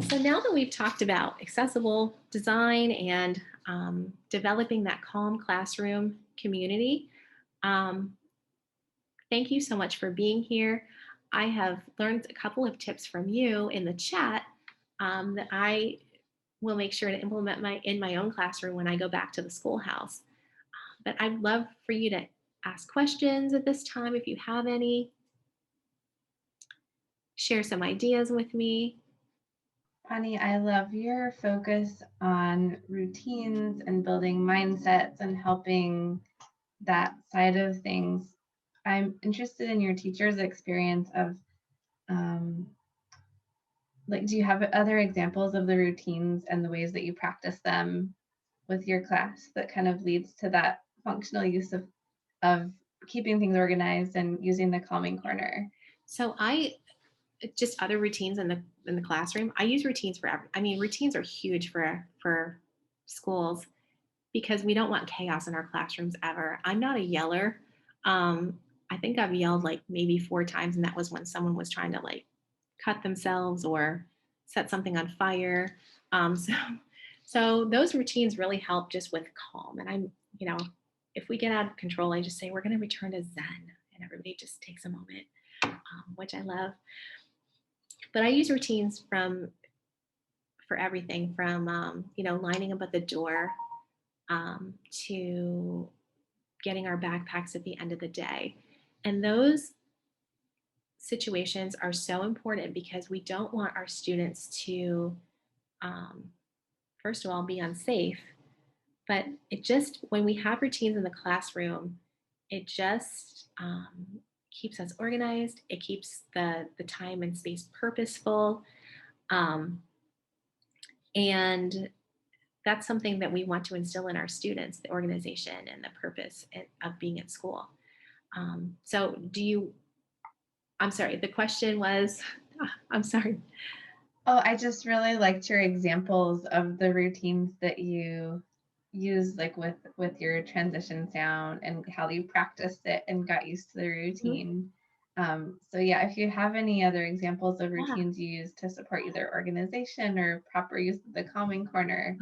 So now that we've talked about accessible design and developing that calm classroom community, um, thank you so much for being here. I have learned a couple of tips from you in the chat that I will make sure to implement in my own classroom when I go back to the schoolhouse. But I'd love for you to ask questions at this time if you have any, share some ideas with me. Bonnie, I love your focus on routines and building mindsets and helping that side of things. I'm interested in your teacher's experience of, um, like, do you have other examples of the routines and the ways that you practice them with your class that kind of leads to that functional use of keeping things organized and using the calming corner? So I just other routines in the classroom. I use routines for I mean, routines are huge for schools because we don't want chaos in our classrooms ever. I'm not a yeller. I think I've yelled like maybe 4 times, and that was when someone was trying to like cut themselves or set something on fire. So, so those routines really help just with calm. And if we get out of control, I just say we're going to return to Zen, and everybody just takes a moment, which I love. But I use routines for everything from lining up at the door to getting our backpacks at the end of the day. And those situations are so important because we don't want our students to, um, first of all, be unsafe. But it just, when we have routines in the classroom, it just keeps us organized. It keeps the time and space purposeful. Um, and that's something that we want to instill in our students, the organization and the purpose of being at school. So I'm sorry, the question was, I'm sorry. Oh, I just really liked your examples of the routines that you use, like with your transition sound and how you practiced it and got used to the Mhm. routine. So yeah, if you have any other examples of Yeah. routines you use to support either organization or proper use of the calming corner,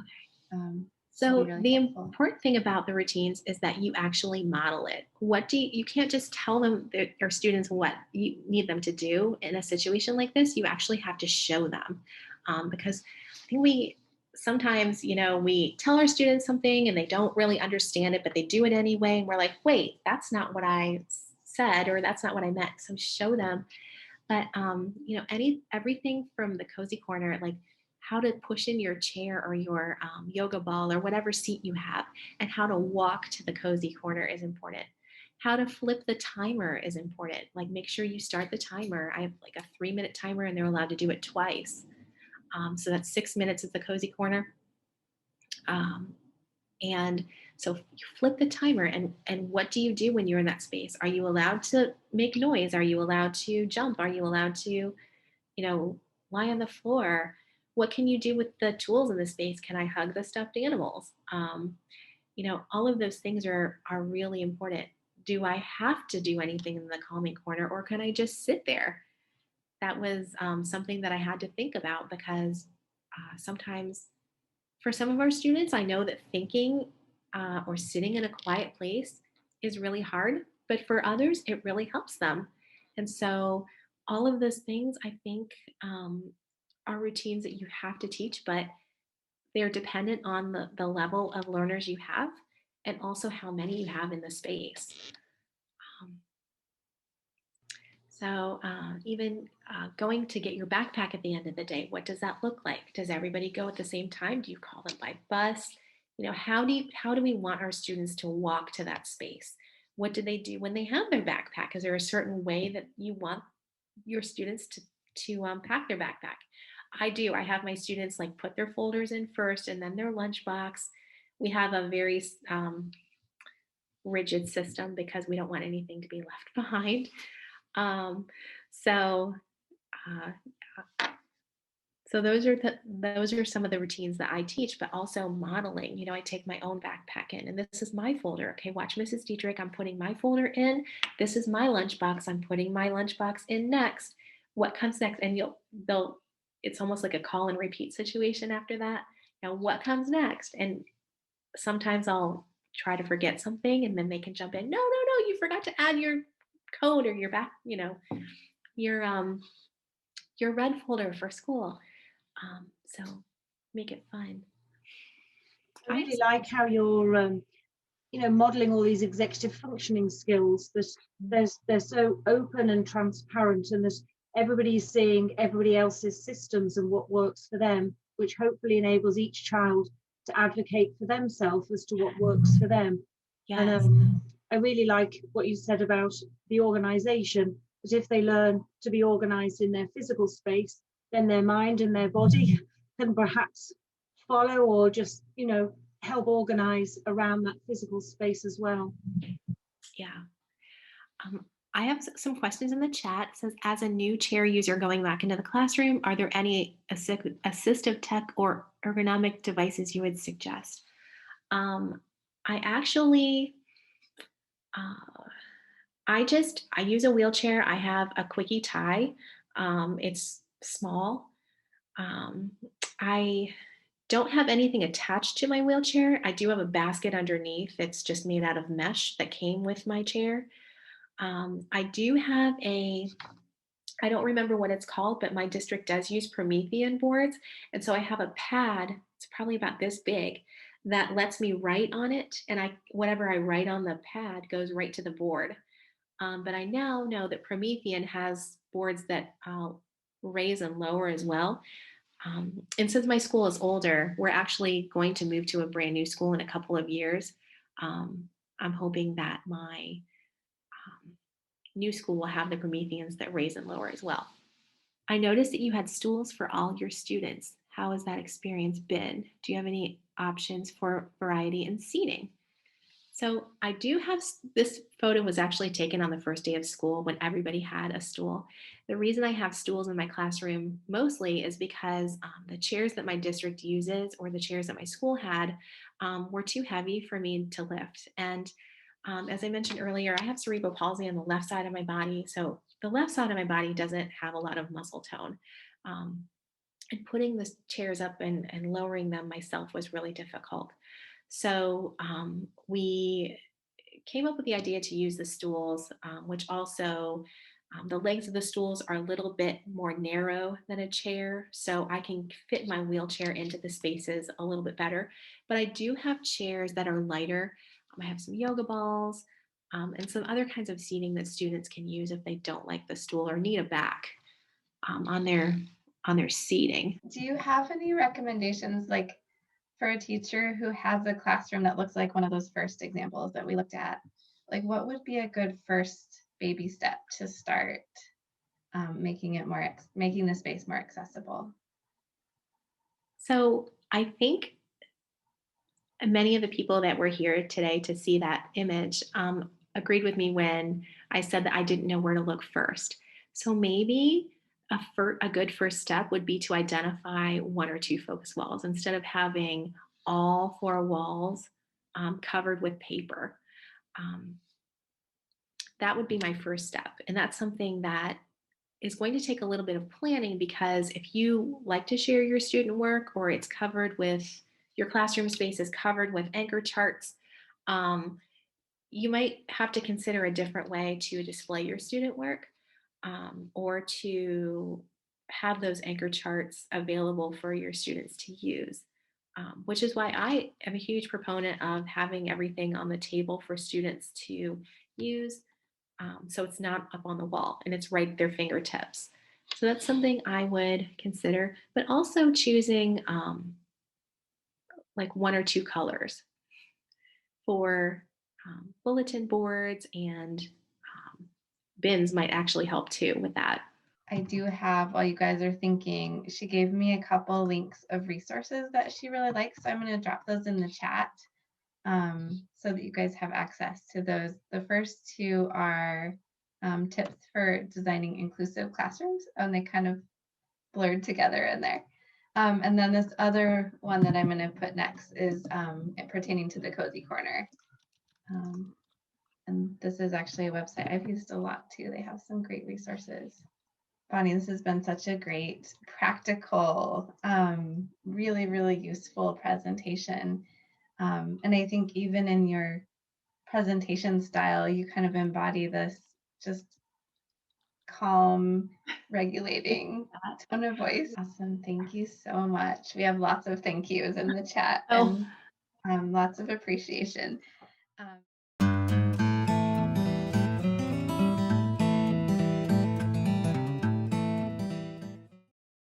that'd be So really the helpful. important thing about the routines is that you actually model it. You can't just tell them your students what you need them to do in a situation like this. You actually have to show them, because I think we sometimes, we tell our students something and they don't really understand it, but they do it anyway. And we're like, wait, that's not what I said, or that's not what I meant. So show them. But everything from the cozy corner, like how to push in your chair or your yoga ball or whatever seat you have, and how to walk to the cozy corner is important. How to flip the timer is important. Like make sure you start the timer. I have like a 3-minute timer, and they're allowed to do it twice. So that's 6 minutes at the cozy corner. Um, and so you flip the timer, and what do you do when you're in that space? Are you allowed to make noise? Are you allowed to jump? Are you allowed to, lie on the floor? What can you do with the tools in the space? Can I hug the stuffed animals? All of those things are really important. Do I have to do anything in the calming corner, or can I just sit there? That was something that I had to think about because sometimes for some of our students, I know that thinking or sitting in a quiet place is really hard, but for others, it really helps them. And so, all of those things, I think, are routines that you have to teach, but they're dependent on the level of learners you have and also how many you have in the space. Um, even going to get your backpack at the end of the day, what does that look like? Does everybody go at the same time? Do you call them by bus? How do we want our students to walk to that space? What do they do when they have their backpack? Is there a certain way that you want your students to pack their backpack? I do. I have my students like put their folders in first and then their lunchbox. We have a very rigid system because we don't want anything to be left behind. Um, so, uh, so those are some of the routines that I teach, but also modeling. I take my own backpack in, and this is my folder. Okay, watch Mrs. Dietrich. I'm putting my folder in. This is my lunchbox. I'm putting my lunchbox in next. What comes next? And they'll it's almost like a call and repeat situation after that. Now, what comes next? And sometimes I'll try to forget something and then they can jump in. No, no, no, you forgot to add your code or your back, your your red folder for school. So make it fun. I I have really like how you're modeling all these executive functioning skills. They're so open and transparent, and there's everybody's seeing everybody else's systems and what works for them, which hopefully enables each child to advocate for themselves as to what works for them. And yes, I really like what you said about the organization, that if they learn to be organized in their physical space, then their mind and their body can perhaps follow, or just help organize around that physical space as well. yeah. Um, I have some questions in the chat. It says, as a new chair user going back into the classroom, are there any assistive tech or ergonomic devices you would suggest? I actually, uh, I use a wheelchair. I have a quickie tie. It's small. Um, I don't have anything attached to my wheelchair. I do have a basket underneath. It's just made out of mesh that came with my chair. I do have I don't remember what it's called, but my district does use Promethean boards. And so I have a pad, it's probably about this big, that lets me write on it. And whatever I write on the pad goes right to the board. But I now know that Promethean has boards that raise and lower as well. And since my school is older, we're actually going to move to a brand new school in a couple of years. Um, I'm hoping that my um, new school will have the Prometheans that raise and lower as well. I noticed that you had stools for all your students. How has that experience been? Do you have any options for variety in seating? So I do have this photo was actually taken on the first day of school when everybody had a stool. The reason I have stools in my classroom mostly is because the chairs that my district uses or the chairs that my school had were too heavy for me to lift. And as I mentioned earlier, I have cerebral palsy on the left side of my body. So the left side of my body doesn't have a lot of muscle tone. Um, and putting the chairs up and lowering them myself was really difficult. So we came up with the idea to use the stools, which also the legs of the stools are a little bit more narrow than a chair, so I can fit my wheelchair into the spaces a little bit better. But I do have chairs that are lighter. I have some yoga balls and some other kinds of seating that students can use if they don't like the stool or need a back on their seating. Do you have any recommendations, like for a teacher who has a classroom that looks like one of those first examples that we looked at? Like, what would be a good first baby step to start making the space more accessible? So I think many of the people that were here today to see that image agreed with me when I said that I didn't know where to look first. So maybe a good first step would be to identify one or two focus walls instead of having all four walls covered with paper. Um, that would be my first step. And that's something that is going to take a little bit of planning, because if you like to share your student work or it's covered with your classroom space is covered with anchor charts, um, you might have to consider a different way to display your student work or to have those anchor charts available for your students to use. Which is why I am a huge proponent of having everything on the table for students to use, so it's not up on the wall and it's right at their fingertips. So that's something I would consider, but also choosing like one or two colors for bulletin boards, and bins might actually help too with that. I do have, while you guys are thinking, she gave me a couple links of resources that she really likes. So I'm going to drop those in the chat so that you guys have access to those. The first two are tips for designing inclusive classrooms, and they kind of blurred together in there. And then this other one that I'm going to put next is pertaining to the Cozy Corner. And this is actually a website I've used a lot too. They have some great resources. Bonnie, this has been such a great, practical, really, really useful presentation. And I think even in your presentation style, you kind of embody this just calm, regulating tone of voice. Awesome. Thank you so much. We have lots of thank yous in the chat Oh, and lots of appreciation.